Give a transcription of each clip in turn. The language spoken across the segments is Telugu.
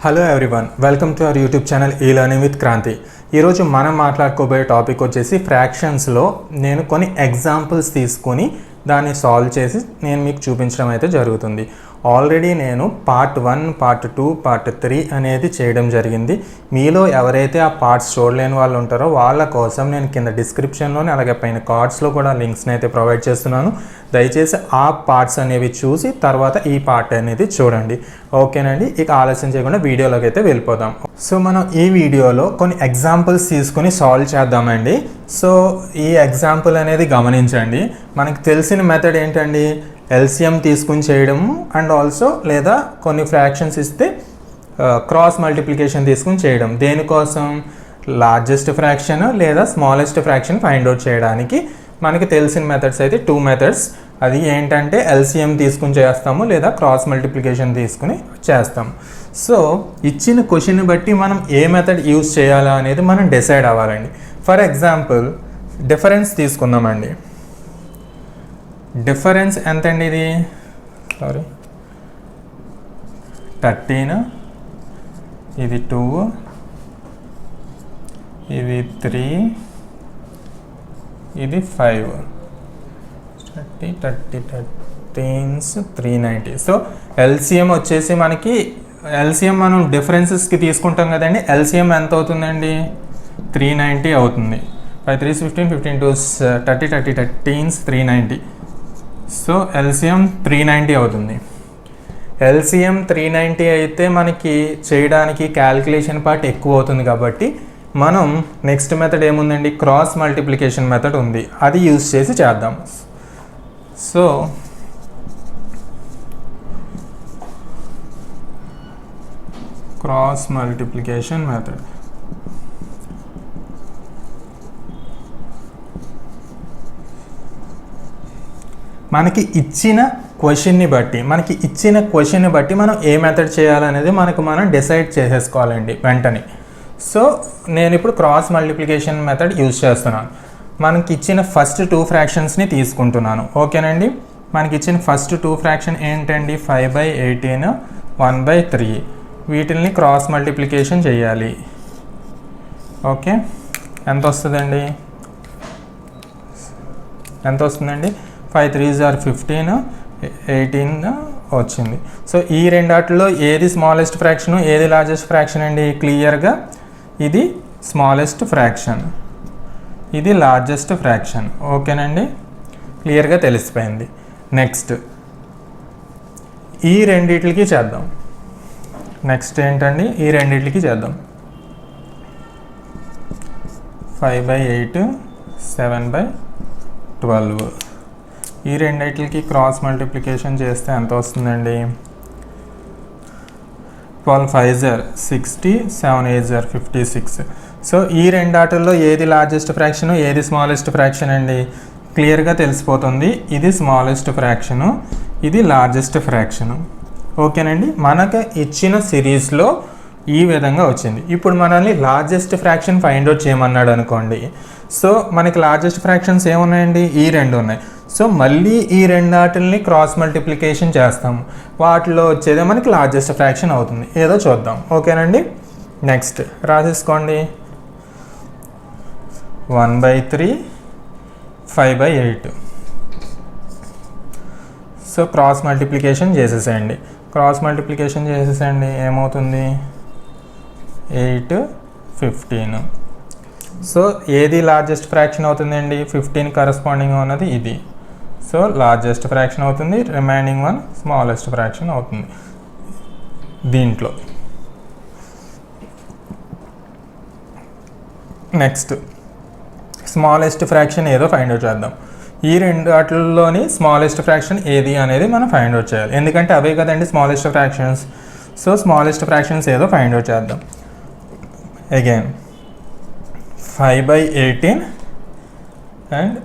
Hello everyone, welcome to our YouTube channel e learning with Kranti. ఈరోజు మనం మాట్లాడుకోబోయే టాపిక్ వచ్చేసి ఫ్రాక్షన్స్లో నేను కొన్ని ఎగ్జాంపుల్స్ తీసుకొని దాన్ని సాల్వ్ చేసి నేను మీకు చూపించడం అయితే జరుగుతుంది. ఆల్రెడీ నేను పార్ట్ 1, పార్ట్ 2, పార్ట్ 3 అనేది చేయడం జరిగింది. మీలో ఎవరైతే ఆ పార్ట్స్ చూడలేని వాళ్ళు ఉంటారో వాళ్ళ కోసం నేను కింద డిస్క్రిప్షన్లోని అలాగే పైన కార్డ్స్లో కూడా లింక్స్ని అయితే ప్రొవైడ్ చేస్తున్నాను. దయచేసి ఆ పార్ట్స్ అనేవి చూసి తర్వాత ఈ పార్ట్ అనేది చూడండి. ఓకేనండి, ఇక ఆలస్యం చేయకుండా వీడియోలోకి అయితే వెళ్ళిపోదాం. సో మనం ఈ వీడియోలో కొన్ని ఎగ్జాంపుల్స్ తీసుకుని సాల్వ్ చేద్దామండి. సో ఈ ఎగ్జాంపుల్ అనేది గమనించండి. మనకి తెలిసిన మెథడ్ ఏంటండి, ఎల్సిఎం తీసుకుని చేయడము అండ్ ఆల్సో లేదా కొన్ని ఫ్రాక్షన్స్ ఇస్తే క్రాస్ మల్టిప్లికేషన్ తీసుకుని చేయడం. దేనికోసం? లార్జెస్ట్ ఫ్రాక్షన్ లేదా స్మాలెస్ట్ ఫ్రాక్షన్ ఫైండ్ అవుట్ చేయడానికి మనకి తెలిసిన మెథడ్స్ అయితే 2 మెథడ్స్. అది ఏంటంటే ఎల్సిఎం తీసుకుని చేస్తాము లేదా క్రాస్ మల్టిప్లికేషన్ తీసుకుని చేస్తాము. సో ఇచ్చిన క్వశ్చన్ని బట్టి మనం ఏ మెథడ్ యూజ్ చేయాలా అనేది మనం డిసైడ్ అవ్వాలండి. ఫర్ ఎగ్జాంపుల్ డిఫరెన్స్ తీసుకుందామండి. డిఫరెన్స్ ఎంత అండి? ఇది 13, ఇది 2, ఇది 3, ఇది 5. 390. సో ఎల్సిఎం వచ్చేసి మనకి ఎల్సిఎం మనం డిఫరెన్సెస్కి తీసుకుంటాం కదండి. ఎల్సిఎం ఎంత అవుతుందండి? 390 అవుతుంది. 5 3 15, 15 2 30, 30 13 390. సో ఎల్సిఎం 390 అవుతుంది. ఎల్సిఎం 390 అయితే మనకి చేయడానికి క్యాల్కులేషన్ పార్ట్ ఎక్కువ అవుతుంది కాబట్టి మనం నెక్స్ట్ మెథడ్ ఏముందండి, క్రాస్ మల్టిప్లికేషన్ మెథడ్ ఉంది. అది యూజ్ చేసి చేద్దాం. సో క్రాస్ మల్టిప్లికేషన్ మెథడ్ మనకి ఇచ్చిన క్వశ్చన్ని బట్టి మనం ఏ మెథడ్ చేయాలనేది మనం డిసైడ్ చేసేసుకోవాలండి వెంటనే. సో నేను ఇప్పుడు క్రాస్ మల్టిప్లికేషన్ మెథడ్ యూజ్ చేస్తున్నాను. మనకి ఇచ్చిన ఫస్ట్ 2 ఫ్రాక్షన్స్ని తీసుకుంటున్నాను. ఓకేనండి, మనకి ఇచ్చిన ఫస్ట్ 2 ఫ్రాక్షన్ ఏంటండి? 5/18, 1/3. వీటిల్ని క్రాస్ మల్టిప్లికేషన్ చేయాలి. ఓకే, ఎంత వస్తుందండి? 5 3s are 15, 18 వచ్చింది. సో ఈ రెండాటిలో ఏది స్మాలెస్ట్ ఫ్రాక్షన్, ఏది లార్జెస్ట్ ఫ్రాక్షన్ అండి? క్లియర్గా ఇది స్మాలెస్ట్ ఫ్రాక్షన్, ఇది లార్జెస్ట్ ఫ్రాక్షన్. ఓకేనండి, క్లియర్గా తెలిసిపోయింది. నెక్స్ట్ ఈ రెండిటికి చేద్దాం. నెక్స్ట్ ఏంటండి, ఈ రెండిటికి చేద్దాం. 5/8, 7/12. ఈ రెండిటికి క్రాస్ మల్టిప్లికేషన్ చేస్తే ఎంత వస్తుందండి? 12 5s are 60, 7 8s are 56. So ఈ రెండాటిల్లో ఏది లార్జెస్ట్ ఫ్రాక్షన్, ఏది స్మాలెస్ట్ ఫ్రాక్షన్ అండి? క్లియర్గా తెలిసిపోతుంది. ఇది స్మాలెస్ట్ ఫ్రాక్షను, ఇది లార్జెస్ట్ ఫ్రాక్షను. ఓకేనండి, మనకు ఇచ్చిన సిరీస్లో ఈ విధంగా వచ్చింది. ఇప్పుడు మనల్ని లార్జెస్ట్ ఫ్రాక్షన్ ఫైండ్ అవుట్ చేయమన్నాడు అనుకోండి. సో మనకి లార్జెస్ట్ ఫ్రాక్షన్స్ ఏమున్నాయండి? ఈ 2 ఉన్నాయి. సో మళ్ళీ ఈ రెండాటిల్ని క్రాస్ మల్టిప్లికేషన్ చేస్తాము. వాటిలో వచ్చేదే మనకి లార్జెస్ట్ ఫ్రాక్షన్ అవుతుంది. ఏదో చూద్దాం. ఓకేనండి, నెక్స్ట్ రాసేసుకోండి. 1/3, 5/8. సో క్రాస్ మల్టిప్లికేషన్ చేసేసేయండి. ఏమవుతుంది? 8 15. సో ఏది లార్జెస్ట్ ఫ్రాక్షన్ అవుతుందండి? 15 కరస్పాండింగ్ ఉన్నది ఇది. సో లార్జెస్ట్ ఫ్రాక్షన్ అవుతుంది. రిమైనింగ్ 1 స్మాలెస్ట్ ఫ్రాక్షన్ అవుతుంది. దీంట్లో నెక్స్ట్ స్మాలెస్ట్ ఫ్రాక్షన్ ఏదో ఫైండ్ అవుట్ చేద్దాం. ఈ రెండు వాటిల్లోని స్మాలెస్ట్ ఫ్రాక్షన్ ఏది అనేది మనం ఫైండ్ అవుట్ చేయాలి. ఎందుకంటే అవే కదండి smallest fractions. So smallest fractions ఏదో ఫైండ్ అవుట్ చేద్దాం. అగైన్ 5/18 అండ్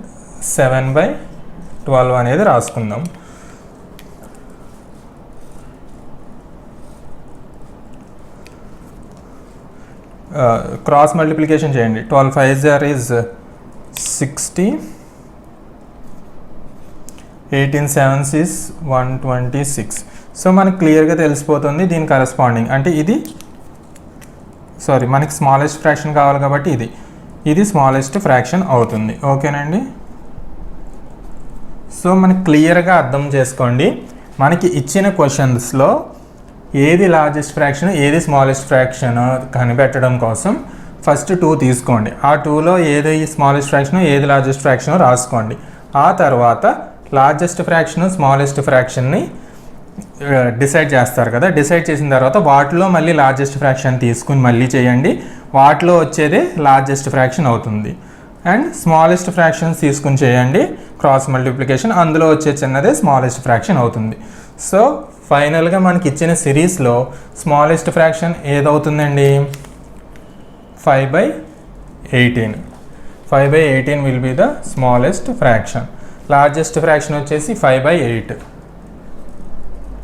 7/12 అనేది రాసుకుందాం. క్రాస్ మల్టిప్లికేషన్ చేయండి. 12 5s is 60, 18 7s is 126. So మనకు క్లియర్గా తెలిసిపోతుంది దీని కరస్పాండింగ్ అంటే ఇది సారీ మనకి స్మాలెస్ట్ ఫ్రాక్షన్ కావాలి కాబట్టి ఇది స్మాలెస్ట్ ఫ్రాక్షన్ అవుతుంది. ఓకేనండి. సో మనకి క్లియర్గా అర్థం చేసుకోండి, మనకి ఇచ్చిన క్వశ్చన్స్లో ఏది లార్జెస్ట్ ఫ్రాక్షన్ ఏది స్మాలెస్ట్ ఫ్రాక్షన్ కనిపెట్టడం కోసం ఫస్ట్ 2 తీసుకోండి. ఆ 2లో ఏది స్మాలెస్ట్ ఫ్రాక్షన్ ఏది లార్జెస్ట్ ఫ్రాక్షన్ రాసుకోండి. ఆ తర్వాత లార్జెస్ట్ ఫ్రాక్షన్ స్మాలెస్ట్ ఫ్రాక్షన్ని డిసైడ్ చేస్తారు కదా, డిసైడ్ చేసిన తర్వాత వాటిలో మళ్ళీ లార్జెస్ట్ ఫ్రాక్షన్ తీసుకుని మళ్ళీ చేయండి, వాటిలో వచ్చేదే లార్జెస్ట్ ఫ్రాక్షన్ అవుతుంది. అండ్ స్మాలెస్ట్ ఫ్రాక్షన్స్ తీసుకుని చేయండి క్రాస్ మల్టిప్లికేషన్, అందులో వచ్చే చిన్నదే స్మాలెస్ట్ ఫ్రాక్షన్ అవుతుంది. సో ఫైనల్గా మనకి ఇచ్చిన సిరీస్లో స్మాలెస్ట్ ఫ్రాక్షన్ ఏదవుతుందండి? 5/18. 5/18 will be the smallest fraction. Largest fraction వచ్చేసి 5/8.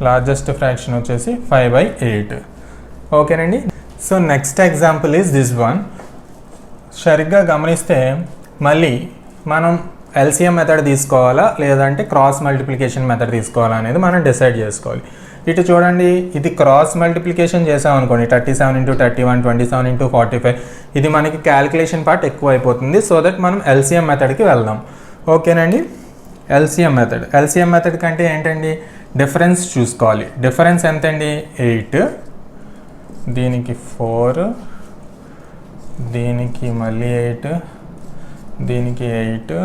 లార్జెస్ట్ ఫ్రాక్షన్ వచ్చేసి 5/8. ఓకేనండి. So next example is this one. సరిగ్గా గమనిస్తే మళ్ళీ మనం ఎల్సిఎం మెథడ్ తీసుకోవాలా లేదంటే క్రాస్ మల్టిప్లికేషన్ మెథడ్ తీసుకోవాలా అనేది మనం డిసైడ్ చేసుకోవాలి. ఇటు చూడండి, ఇది క్రాస్ మల్టిప్లికేషన్ చేసామనుకోండి 37 × 31, 27 × 45, ఇది మనకి క్యాలిక్యులేషన్ పార్ట్ ఎక్కువ అయిపోతుంది. సో దట్ మనం ఎల్సిఎం మెథడ్కి వెళ్దాం. ఓకేనండి. ఎల్సిఎం మెథడ్ కంటే ఏంటండి, డిఫరెన్స్ చూసుకోవాలి. డిఫరెన్స్ ఎంతండి? 8, దీనికి 4, దీనికి మళ్ళీ 8, దీనికి 8,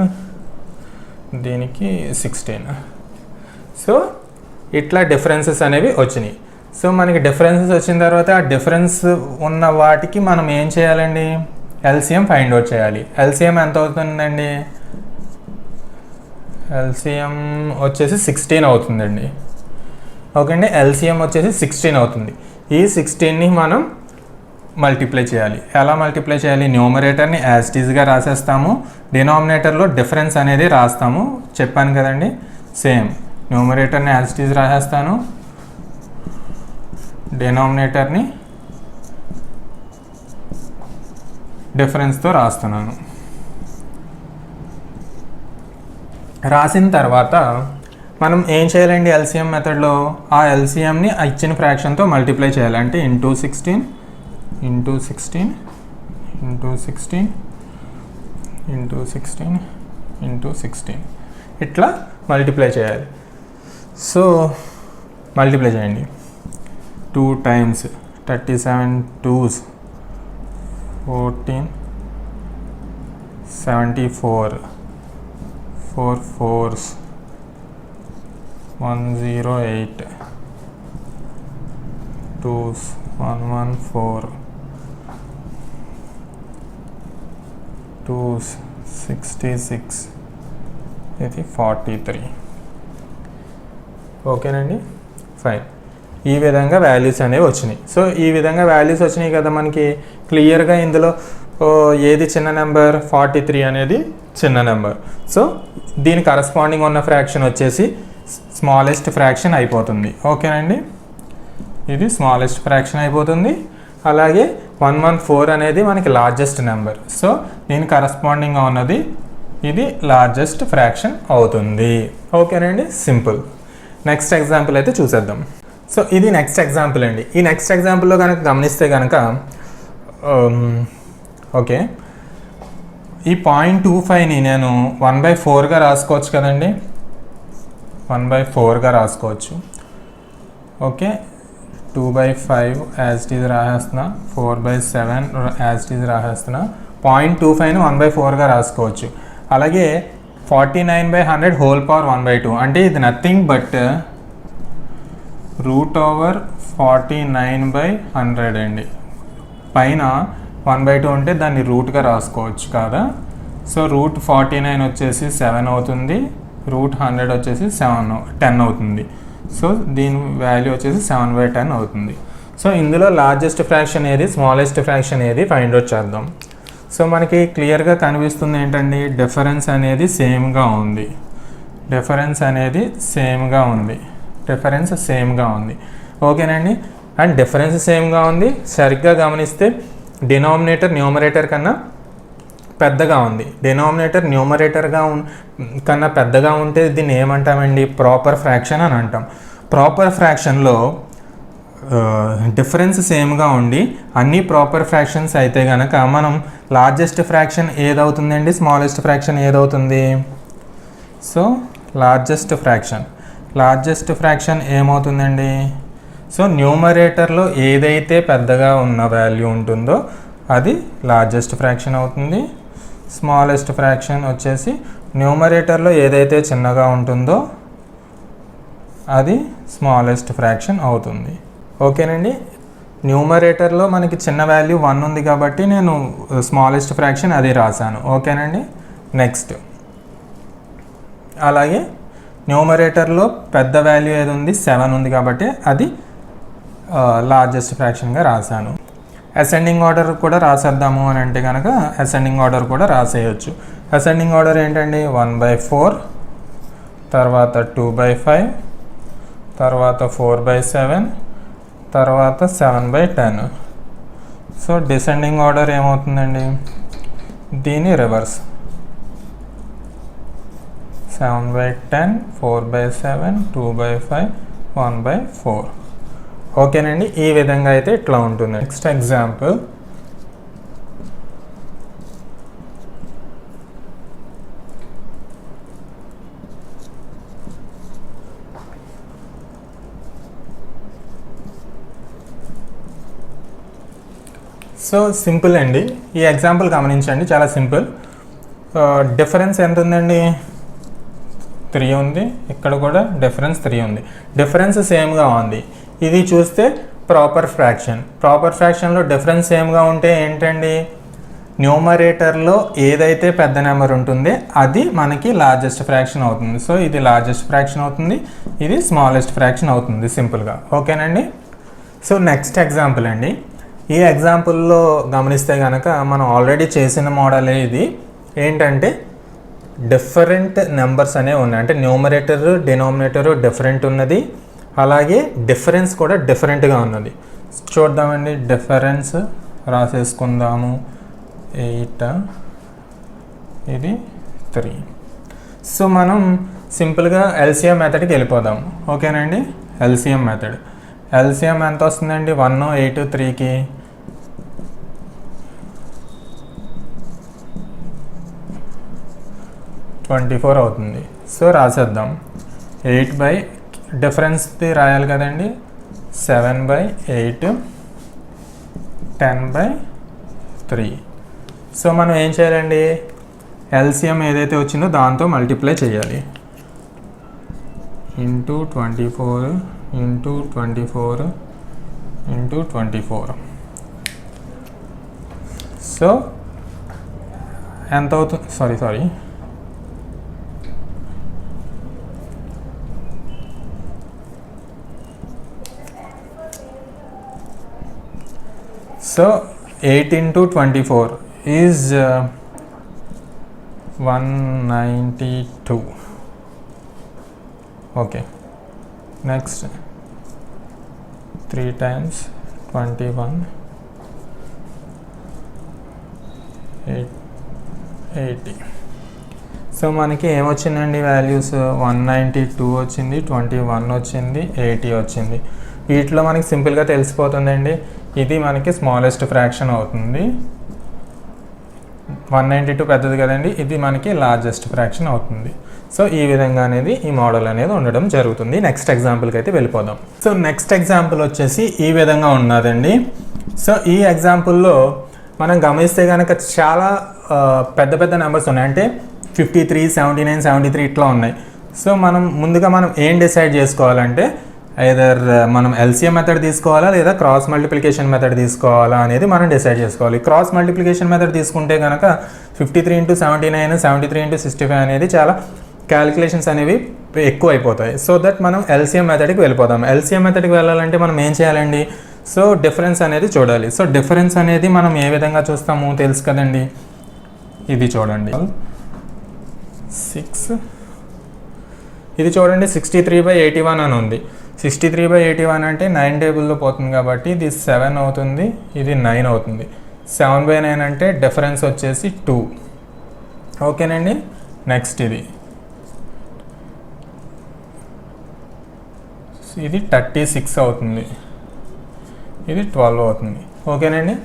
దీనికి 16. సో ఇట్లా డిఫరెన్సెస్ అనేవి వచ్చినాయి. సో మనకి డిఫరెన్సెస్ వచ్చిన తర్వాత ఆ డిఫరెన్స్ ఉన్న వాటికి మనం ఏం చేయాలండి? ఎల్సిఎం ఫైండ్ అవుట్ చేయాలి. ఎల్సిఎం ఎంత అవుతుందండి? ఎల్సిఎం వచ్చేసి 16 అవుతుందండి. ఓకే అండి, ఎల్సిఎం వచ్చేసి 16 అవుతుంది. ఈ 16ని మనం మల్టిప్లై చేయాలి. ఎలా మల్టిప్లై చేయాలి? న్యూమరేటర్ని యాజ్ ఇట్ ఈజ్గా రాసేస్తాము, డినామినేటర్లో డిఫరెన్స్ అనేది రాస్తాము. చెప్పాను కదండి, సేమ్ న్యూమరేటర్ని యాజ్ ఇట్ ఈజ్ రాసేస్తాను, డినామినేటర్ని డిఫరెన్స్తో రాస్తున్నాను. రాసిన తర్వాత మనం ఏం చేయాలండి? ఎల్సిఎం మెథడ్లో ఆ ఎల్సిఎంని ఇచ్చిన ఫ్రాక్షన్తో మల్టిప్లై చేయాలి. అంటే into 16 into 16 into 16 into 16 into 16 ఇట్లా మల్టిప్లై చేయాలి. సో మల్టిప్లై చేయండి. 2 times 37 2s 14 74 4 4s 108 2s 114 2s 66 ఇది 43. ఓకేనండి, ఫైన్. ఈ విధంగా వాల్యూస్ అనేవి వచ్చినాయి. సో ఈ విధంగా వాల్యూస్ వచ్చినాయి కదా మనకి క్లియర్గా. ఇందులో ఏది చిన్న నెంబర్? 43 అనేది చిన్న నెంబర్. సో దీని కరస్పాండింగ్ ఉన్న ఫ్రాక్షన్ వచ్చేసి స్మాలెస్ట్ ఫ్రాక్షన్ అయిపోతుంది. ఓకేనండి, ఇది స్మాలెస్ట్ ఫ్రాక్షన్ అయిపోతుంది. అలాగే 114 అనేది మనకి లార్జెస్ట్ నెంబర్. సో దీని కరస్పాండింగ్గా ఉన్నది ఇది లార్జెస్ట్ ఫ్రాక్షన్ అవుతుంది. ఓకేనండి, సింపుల్. నెక్స్ట్ ఎగ్జాంపుల్ అయితే చూసేద్దాం. సో ఇది నెక్స్ట్ ఎగ్జాంపుల్ అండి. ఈ నెక్స్ట్ ఎగ్జాంపుల్లో కనుక గమనిస్తే కనుక ఓకే, ఈ 0.25ని నేను 1/4గా రాసుకోవచ్చు కదండి, 1/4గా రాసుకోవచ్చు. ఓకే, 2/5 యాజ్ ఇట్ ఈజ్ రాసేస్తున్నా, 4/7 యాజ్ ఇట్ ఈజ్ రాసేస్తున్నా. 0.25ని 1/4గా రాసుకోవచ్చు. అలాగే 49/100 హోల్ పవర్ 1/2 అంటే ఇది నథింగ్ బట్ √49/100 అండి. పైన 1/2 ఉంటే దాన్ని రూట్గా రాసుకోవచ్చు కదా. సో √49 వచ్చేసి 7 అవుతుంది, √100 వచ్చేసి 10 అవుతుంది. సో దీని వాల్యూ వచ్చేసి 7/10 అవుతుంది. సో ఇందులో లార్జెస్ట్ ఫ్రాక్షన్ ఏది, స్మాలెస్ట్ ఫ్రాక్షన్ ఏది ఫైండ్ అవుట్ చేద్దాం. సో మనకి క్లియర్గా కనిపిస్తుంది ఏంటండి, డిఫరెన్స్ అనేది సేమ్గా ఉంది. డిఫరెన్స్ సేమ్గా ఉంది. ఓకేనండి, అండ్ డిఫరెన్స్ సేమ్గా ఉంది. సరిగ్గా గమనిస్తే డినామినేటర్ న్యూమరేటర్ కన్నా పెద్దగా ఉంది. డినామినేటర్ న్యూమరేటర్గా కన్నా పెద్దగా ఉంటే దీన్ని ఏమంటామండి? ప్రాపర్ ఫ్రాక్షన్ అని అంటాం. ప్రాపర్ ఫ్రాక్షన్లో డిఫరెన్స్ సేమ్గా ఉండి అన్ని ప్రాపర్ ఫ్రాక్షన్స్ అయితే కనుక మనం లార్జెస్ట్ ఫ్రాక్షన్ ఏదవుతుందండి, స్మాలెస్ట్ ఫ్రాక్షన్ ఏదవుతుంది? సో లార్జెస్ట్ ఫ్రాక్షన్ ఏమవుతుందండి? సో న్యూమరేటర్లో ఏదైతే పెద్దగా ఉన్న వాల్యూ ఉంటుందో అది లార్జెస్ట్ ఫ్రాక్షన్ అవుతుంది. స్మాలెస్ట్ ఫ్రాక్షన్ వచ్చేసి న్యూమరేటర్లో ఏదైతే చిన్నగా ఉంటుందో అది స్మాలెస్ట్ ఫ్రాక్షన్ అవుతుంది. ఓకేనండి, న్యూమరేటర్లో మనకి చిన్న వాల్యూ 1 ఉంది కాబట్టి నేను స్మాలెస్ట్ ఫ్రాక్షన్ అది రాశాను. ఓకేనండి, నెక్స్ట్ అలాగే న్యూమరేటర్లో పెద్ద వాల్యూ ఏది ఉంది? 7 ఉంది కాబట్టి అది లార్జెస్ట్ ఫ్రాక్షన్గా రాశాను. అసెండింగ్ ఆర్డర్ కూడా రాసేద్దాము అని అంటే కనుక అసెండింగ్ ఆర్డర్ కూడా రాసేయచ్చు. అసెండింగ్ ఆర్డర్ ఏంటండి? 1/4, తర్వాత 2/5, తర్వాత 4/7, తర్వాత 7/10. సో డిసెండింగ్ ఆర్డర్ ఏమవుతుందండి? దీని రివర్స్ 7/10, 4/7, 2/5, 1/4. ఓకేనండి, ఈ విధంగా అయితే ఇట్లా ఉంటుంది. నెక్స్ట్ ఎగ్జాంపుల్, సో సింపుల్ అండి. ఈ ఎగ్జాంపుల్ గమనించండి, చాలా సింపుల్. డిఫరెన్స్ ఎంత ఉందండి? 3 ఉంది. ఇక్కడ కూడా డిఫరెన్స్ 3 ఉంది. డిఫరెన్స్ సేమ్గా ఉంది. ఇది చూస్తే ప్రాపర్ ఫ్రాక్షన్లో డిఫరెన్స్ సేమ్గా ఉంటే ఏంటండి? న్యూమరేటర్లో ఏదైతే పెద్ద నెంబర్ ఉంటుందో అది మనకి లార్జెస్ట్ ఫ్రాక్షన్ అవుతుంది. సో ఇది లార్జెస్ట్ ఫ్రాక్షన్ అవుతుంది, ఇది స్మాలెస్ట్ ఫ్రాక్షన్ అవుతుంది సింపుల్గా. ఓకేనండి, సో నెక్స్ట్ ఎగ్జాంపుల్ అండి. ఈ ఎగ్జాంపుల్లో గమనిస్తే కనుక మనం ఆల్రెడీ చేసిన మోడలే ఇది. ఏంటంటే డిఫరెంట్ నెంబర్స్ అనేవి ఉన్నాయి. అంటే న్యూమరేటర్ డినామినేటర్ డిఫరెంట్ ఉన్నది, అలాగే డిఫరెన్స్ కూడా డిఫరెంట్గా ఉన్నది. చూద్దామండి, డిఫరెన్స్ రాసేసుకుందాము. 8, ఇది 3. సో మనం సింపుల్గా ఎల్సిఎం మెథడ్కి వెళ్ళిపోదాం. ఓకేనండి, ఎల్సిఎం మెథడ్. ఎల్సిఎం ఎంత వస్తుందండి? 1, 8, 3కి 24 అవుతుంది. సో రాసేద్దాం. 8 డిఫరెన్స్ది రాయాలి కదండి. 7/8, 10/3. సో మనం ఏం చేయాలండి? ఎల్సిఎం ఏదైతే వచ్చిందో దాంతో మల్టిప్లై చేయాలి. Into 24 into 24 into 24. సో ఎంత అవుతుంది? Sorry So 8 into 24 is 192. Okay, next 3 times 21, 80. So మనకి ఏమొచ్చిందండి వాల్యూస్? 192 వచ్చింది, 21 వచ్చింది, 80 వచ్చింది. వీటిలో మనకి సింపుల్గా తెలిసిపోతుందండి, ఇది మనకి స్మాలెస్ట్ ఫ్రాక్షన్ అవుతుంది. 192 పెద్దది కదండి, ఇది మనకి లార్జెస్ట్ ఫ్రాక్షన్ అవుతుంది. సో ఈ విధంగా అనేది ఈ మోడల్ అనేది ఉండడం జరుగుతుంది. నెక్స్ట్ ఎగ్జాంపుల్కి అయితే వెళ్ళిపోదాం. సో నెక్స్ట్ ఎగ్జాంపుల్ వచ్చేసి ఈ విధంగా ఉన్నదండి. సో ఈ ఎగ్జాంపుల్లో మనం గమనిస్తే కనుక చాలా పెద్ద పెద్ద నెంబర్స్ ఉన్నాయి. అంటే 53, 79, 73 ఇట్లా ఉన్నాయి. సో ముందుగా మనం ఏం డిసైడ్ చేసుకోవాలంటే ఐదర్ మనం ఎల్సిఎం మెథడ్ తీసుకోవాలా లేదా క్రాస్ మల్టిప్లికేషన్ మెథడ్ తీసుకోవాలా అనేది మనం డిసైడ్ చేసుకోవాలి. క్రాస్ మల్టిప్లికేషన్ మెథడ్ తీసుకుంటే కనుక 53 into 79, 73 into 65 అనేది చాలా క్యాలిక్యులేషన్స్ అనేవి ఎక్కువ అయిపోతాయి. సో దట్ మనం ఎల్సిఎం మెథడ్కి వెళ్ళిపోదాం. ఎల్సిఎం మెథడ్కి వెళ్ళాలంటే మనం ఏం చేయాలండి? సో డిఫరెన్స్ అనేది చూడాలి. సో డిఫరెన్స్ అనేది మనం ఏ విధంగా చూస్తాము తెలుసు కదండి. ఇది చూడండి, 6, ఇది చూడండి 63/81 అని ఉంది. 63/81 అంటే 9 టేబుల్లో పోతుంది కాబట్టి ఇది 7 అవుతుంది, ఇది 9 అవుతుంది. 7/9 అంటే డిఫరెన్స్ వచ్చేసి 2. ఓకేనండి, నెక్స్ట్ ఇది 36 అవుతుంది. ఇది 12 అవుతుంది. ఓకేనండి.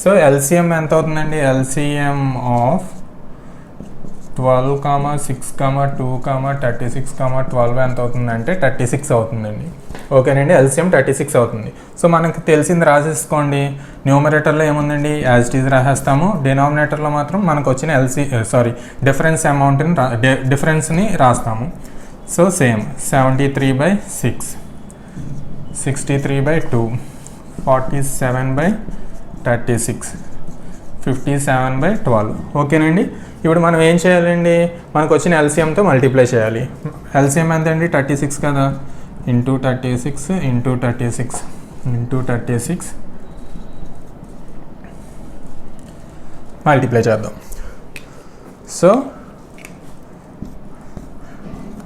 సో ఎల్సిఎం ఎంత అవుతుందండి? ఎల్సిఎం ఆఫ్ 12, 6, 2, 36, 12 ఎంత అవుతుందంటే 36 అవుతుందండి. ఓకేనండి. ఎల్సిఎం 36 అవుతుంది. సో మనకు తెలిసింది రాసేసుకోండి. న్యూమరేటర్లో ఏముందండి? యాజ్ ఇట్ ఈజ్ రాసేస్తాము. డినామినేటర్లో మాత్రం మనకు వచ్చిన డిఫరెన్స్ అమౌంట్ని డిఫరెన్స్ని రాస్తాము. So same 73/6, 63/2, 47/36, 57/12. ఓకేనండి. ఇప్పుడు మనం ఏం చేయాలండి? మనకు వచ్చిన ఎల్సిఎంతో మల్టిప్లై చేయాలి. ఎల్సిఎం ఎంత అండి? 36 కదా. ఇంటూ 36 మల్టిప్లై చేద్దాం. సో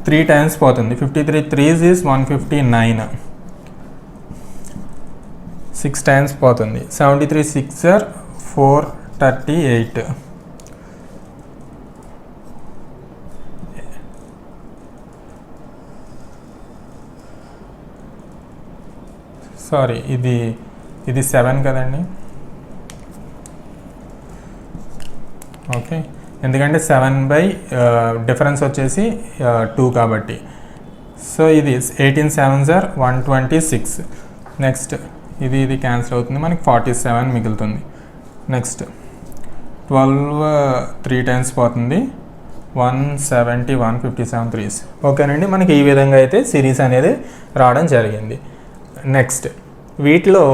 3 టైమ్స్ పోతుంది. 53 3s is 159. 6 టైమ్స్ పోతుంది. 73 6 are 438. సారీ, ఇది 7 కదండి. ఓకే, ఎందుకంటే 7 డిఫరెన్స్ వచ్చేసి 2 కాబట్టి. సో ఇది 18 7s are 126. నెక్స్ట్ ఇది క్యాన్సిల్ అవుతుంది, మనకి 47 మిగులుతుంది. నెక్స్ట్ 12 3 టైమ్స్ పోతుంది. 170 157 3s. ఓకేనండి. మనకి ఈ విధంగా అయితే సిరీస్ అనేది రావడం జరిగింది. నెక్స్ట్ వీటిలో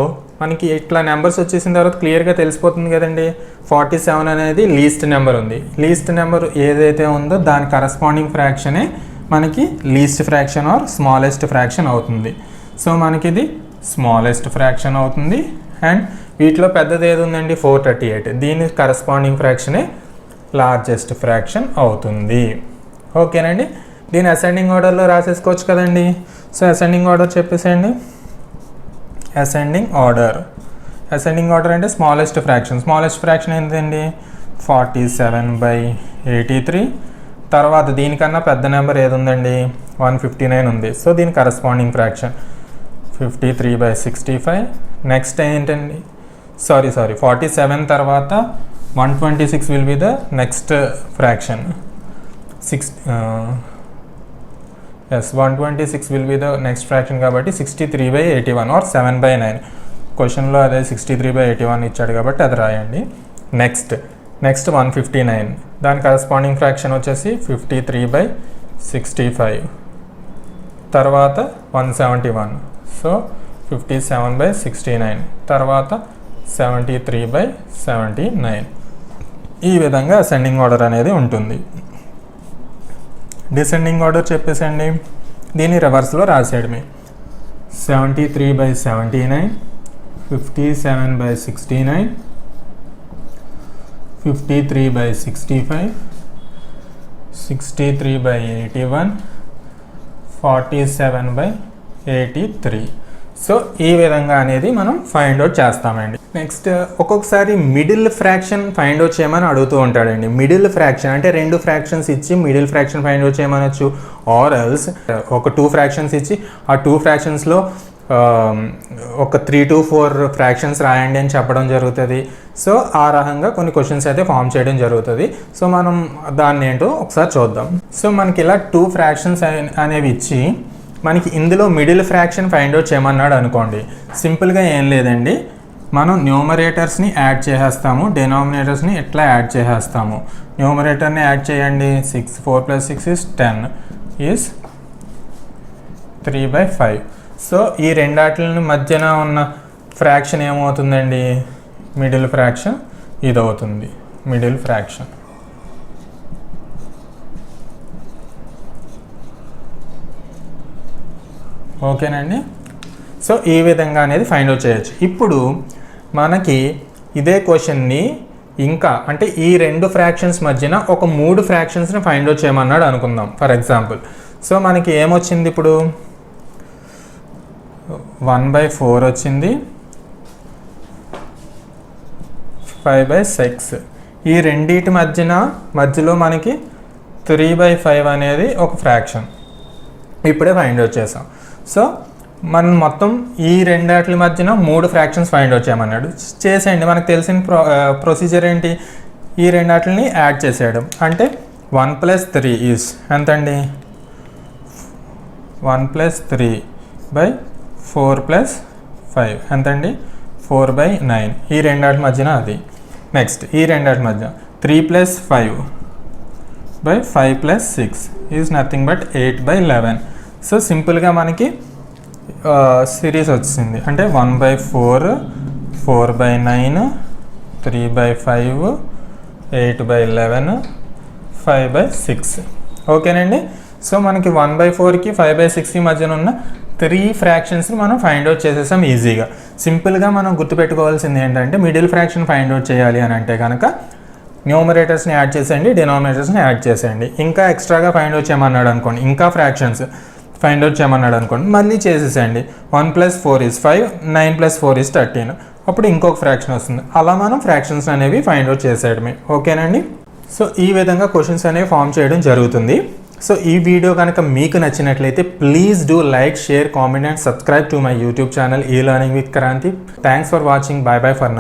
మనకి ఇట్లా నెంబర్స్ వచ్చేసిన తర్వాత క్లియర్గా తెలిసిపోతుంది కదండి. 47 అనేది లీస్ట్ నెంబర్ ఉంది. లీస్ట్ నెంబర్ ఏదైతే ఉందో దాని కరస్పాండింగ్ ఫ్రాక్షనే మనకి least fraction or smallest fraction అవుతుంది. సో మనకి ఇది స్మాలెస్ట్ ఫ్రాక్షన్ అవుతుంది. అండ్ వీటిలో పెద్దది ఏది ఉందండి? 438. దీని కరస్పాండింగ్ ఫ్రాక్షనే లార్జెస్ట్ ఫ్రాక్షన్ అవుతుంది. ఓకేనండి. దీని అసెండింగ్ ఆర్డర్లో రాసేసుకోవచ్చు కదండి. సో అసెండింగ్ ఆర్డర్ చెప్పేసేయండి. అసెండింగ్ ఆర్డర్ అంటే స్మాలెస్ట్ ఫ్రాక్షన్ ఏంటండి? 47/83. తర్వాత దీనికన్నా పెద్ద నెంబర్ ఏది ఉందండి? 159 ఉంది. సో దీని కరస్పాండింగ్ ఫ్రాక్షన్ 53/65. నెక్స్ట్ ఏంటండి? సారీ 47 తర్వాత 126 will be the next fraction. 126 will be the next fraction కాబట్టి 63/81 ఆర్ 7/9. క్వశ్చన్లో అదే 63/81 ఇచ్చాడు కాబట్టి అది రాయండి. నెక్స్ట్ 159, దాని కరస్పాండింగ్ ఫ్రాక్షన్ వచ్చేసి 53/65. తర్వాత 171, సో 57/69. తర్వాత 73/79. ఈ విధంగా అసెండింగ్ ఆర్డర్ అనేది ఉంటుంది. డిసెండింగ్ ఆర్డర్ చెప్పేసండి. దీన్ని రివర్స్లో రాసేయడమే. 73/79, 57/69, 53/65, 63/81, 47/83. సో ఈ విధంగా అనేది మనం ఫైండ్ అవుట్ చేస్తామండి. నెక్స్ట్ ఒక్కొక్కసారి మిడిల్ ఫ్రాక్షన్ ఫైండ్ అవుట్ చేయమని అడుగుతూ ఉంటాడండి. మిడిల్ ఫ్రాక్షన్ అంటే 2 ఫ్రాక్షన్స్ ఇచ్చి మిడిల్ ఫ్రాక్షన్ ఫైండ్ అవుట్ చేయమనొచ్చు. ఆర్ ఎల్స్ ఒక 2 ఫ్రాక్షన్స్ ఇచ్చి ఆ 2 ఫ్రాక్షన్స్లో ఒక 3 to 4 ఫ్రాక్షన్స్ రాయండి అని చెప్పడం జరుగుతుంది. సో ఆ రకంగా కొన్ని క్వశ్చన్స్ అయితే ఫామ్ చేయడం జరుగుతుంది. సో మనం దాన్ని ఏంటో ఒకసారి చూద్దాం. సో మనకి ఇలా 2 ఫ్రాక్షన్స్ అనేవి ఇచ్చి మనకి ఇందులో మిడిల్ ఫ్రాక్షన్ ఫైండ్ అవుట్ చేయమన్నాడు అనుకోండి. సింపుల్గా ఏం లేదండి, మనం న్యూమరేటర్స్ని యాడ్ చేసేస్తాము, డినామినేటర్స్ని ఎట్లా యాడ్ చేసేస్తాము. న్యూమరేటర్ని యాడ్ చేయండి. 4 + 6 is 10 is 3/5. సో ఈ రెండాట్ల మధ్యన ఉన్న ఫ్రాక్షన్ ఏమవుతుందండి? మిడిల్ ఫ్రాక్షన్ ఇది అవుతుంది. Middle fraction. ఓకేనండి. సో ఈ విధంగా అనేది ఫైండ్ అవుట్ చేయొచ్చు. ఇప్పుడు మనకి ఇదే క్వశ్చన్ని ఇంకా అంటే ఈ 2 ఫ్రాక్షన్స్ మధ్యన ఒక 3 ఫ్రాక్షన్స్ని ఫైండ్ అవుట్ చేయమన్నాడు అనుకుందాం ఫర్ ఎగ్జాంపుల్. సో మనకి ఏమొచ్చింది ఇప్పుడు? 1/4 వచ్చింది, 5/6. ఈ రెండింటి మధ్యలో మనకి 3/5 అనేది ఒక ఫ్రాక్షన్ ఇప్పుడే ఫైండ్ అవుట్ చేసాం. సో మనం మొత్తం ఈ రెండాట్ల మధ్యన 3 ఫ్రాక్షన్స్ ఫైండ్ అవుట్ చేయమన్నాడు. చేసేయండి. మనకు తెలిసిన ప్రొసీజర్ ఏంటి, ఈ రెండాట్లని యాడ్ చేసేయడం. అంటే 1 + 3 ఈజ్ ఎంతండి, 1 + 3 / 4 + 5 ఎంతండి, 4/9. ఈ రెండాటి మధ్యన అది. నెక్స్ట్ ఈ రెండాటి మధ్య 3 + 5 / 5 + 6 ఈజ్ నథింగ్ బట్ 8/11. సో సింపుల్గా మనకి సిరీస్ వచ్చింది. అంటే 1/4, 4/9, 3/5, 8/11, 5/6. ఓకేనండి. సో మనకి 1/4కి 5/6కి మధ్యన ఉన్న 3 ఫ్రాక్షన్స్ని మనం ఫైండ్ అవుట్ చేసేసాం ఈజీగా. సింపుల్గా మనం గుర్తుపెట్టుకోవాల్సింది ఏంటంటే మిడిల్ ఫ్రాక్షన్ ఫైండ్ అవుట్ చేయాలి అని అంటే కనుక న్యూమరేటర్స్ని యాడ్ చేసేయండి, డినామినేటర్స్ని యాడ్ చేసేయండి. ఇంకా ఎక్స్ట్రాగా ఫైండ్ అవుట్ చేయమన్నాడు అనుకోండి, ఇంకా ఫ్రాక్షన్స్ ఫైండ్ అవుట్ చేయమన్నాడు అనుకోండి, మళ్ళీ చేసేసేయండి. 1 + 4 = 5, 9 + 4 = 13. అప్పుడు ఇంకొక ఫ్రాక్షన్ వస్తుంది. అలా మనం ఫ్రాక్షన్స్ అనేవి ఫైండ్ అవుట్ చేసేయడమే. ఓకేనండి. సో ఈ విధంగా క్వశ్చన్స్ అనేవి ఫామ్ చేయడం జరుగుతుంది. సో ఈ వీడియో కనుక మీకు నచ్చినట్లయితే please do like, share, comment and subscribe to my YouTube channel e learning with Kranthi. Thanks for watching. Bye bye for now.